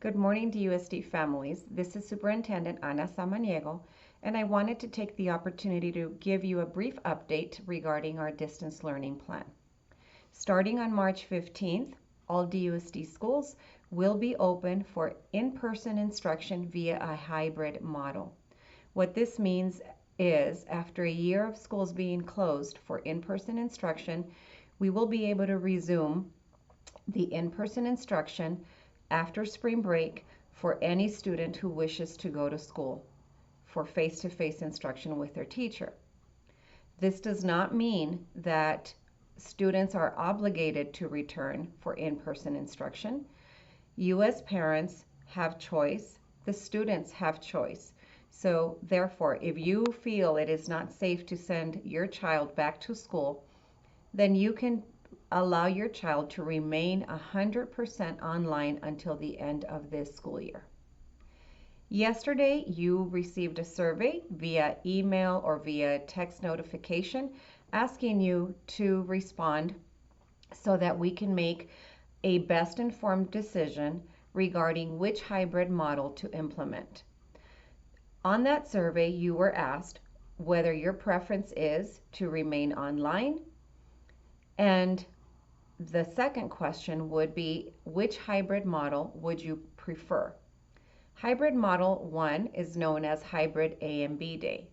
Good morning, DUSD families. This is Superintendent Ana Samaniego, and I wanted to take the opportunity to give you a brief update regarding our distance learning plan. Starting on March 15th, all DUSD schools will be open for in-person instruction via a hybrid model. What this means is, after a year of schools being closed for in-person instruction, we will be able to resume the in-person instruction after spring break for any student who wishes to go to school for face-to-face instruction with their teacher. This does not mean that students are obligated to return for in-person instruction. You as parents have choice, the students have choice. So therefore, if you feel it is not safe to send your child back to school, then you can allow your child to remain 100% online until the end of this school year. Yesterday, you received a survey via email or via text notification asking you to respond so that we can make a best informed decision regarding which hybrid model to implement. On that survey, you were asked whether your preference is to remain online, and the second question would be, which hybrid model would you prefer? Hybrid model 1 is known as hybrid A and B day.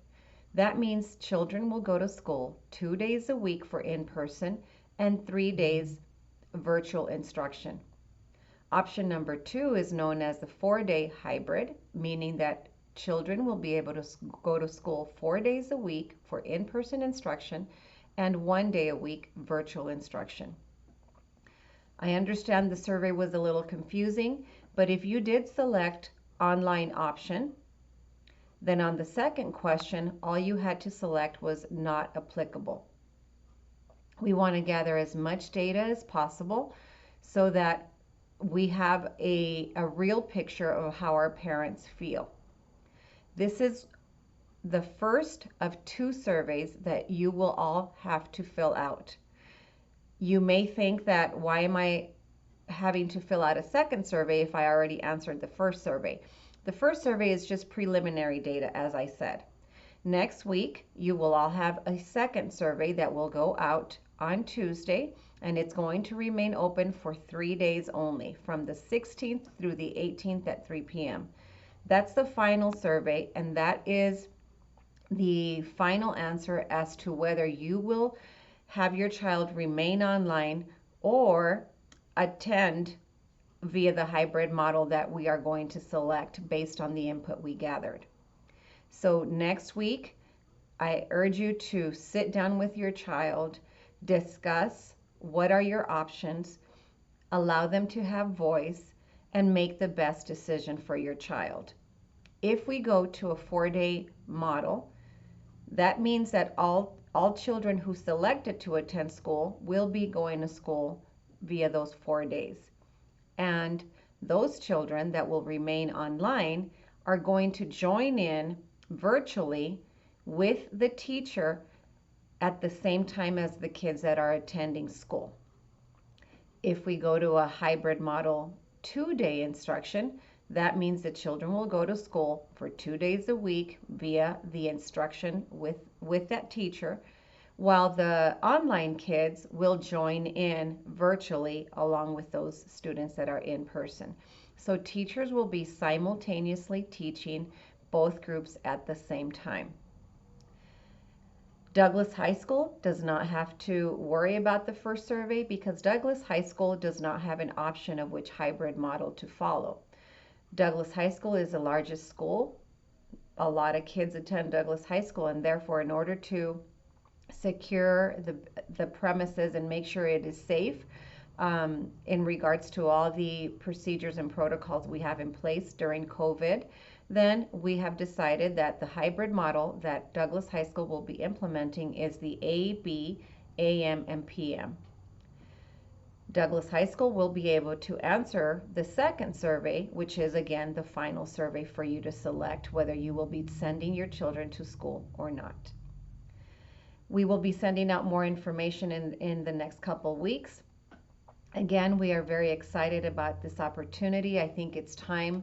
That means children will go to school 2 days a week for in-person and 3 days virtual instruction. Option number 2 is known as the 4-day hybrid, meaning that children will be able to go to school 4 days a week for in-person instruction and 1 day a week virtual instruction. I understand the survey was a little confusing, but if you did select online option, then on the second question, all you had to select was not applicable. We want to gather as much data as possible so that we have a real picture of how our parents feel. This is the first of 2 surveys that you will all have to fill out. You may think that, why am I having to fill out a second survey if I already answered the first survey? The first survey is just preliminary data, as I said. Next week, you will all have a second survey that will go out on Tuesday, and it's going to remain open for 3 days only, from the 16th through the 18th at 3 p.m. That's the final survey, and that is the final answer as to whether you will have your child remain online or attend via the hybrid model that we are going to select based on the input we gathered. So next week, I urge you to sit down with your child, discuss what are your options, allow them to have voice, and make the best decision for your child. If we go to a 4-day model, that means that all children who selected to attend school will be going to school via those 4 days. And those children that will remain online are going to join in virtually with the teacher at the same time as the kids that are attending school. If we go to a hybrid model 2-day instruction, that means the children will go to school for 2 days a week via the instruction with that teacher, while the online kids will join in virtually along with those students that are in person. So teachers will be simultaneously teaching both groups at the same time. Douglas High School does not have to worry about the first survey because Douglas High School does not have an option of which hybrid model to follow. Douglas High School is the largest school. A lot of kids attend Douglas High School, and therefore, in order to secure the premises and make sure it is safe in regards to all the procedures and protocols we have in place during COVID, then we have decided that the hybrid model that Douglas High School will be implementing is the AB, AM, and PM. Douglas High School will be able to answer the second survey, which is again the final survey for you to select whether you will be sending your children to school or not. We will be sending out more information in the next couple weeks. Again, we are very excited about this opportunity. I think it's time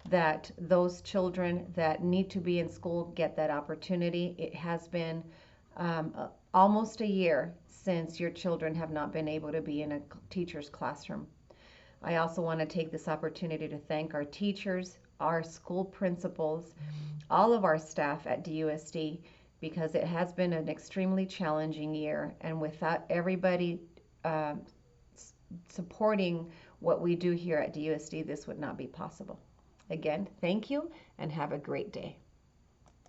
that those children that need to be in school get that opportunity. It has been almost a year since your children have not been able to be in a teacher's classroom. I also want to take this opportunity to thank our teachers, our school principals, all of our staff at DUSD, because it has been an extremely challenging year. And without everybody uh, supporting what we do here at DUSD, this would not be possible. Again, thank you and have a great day.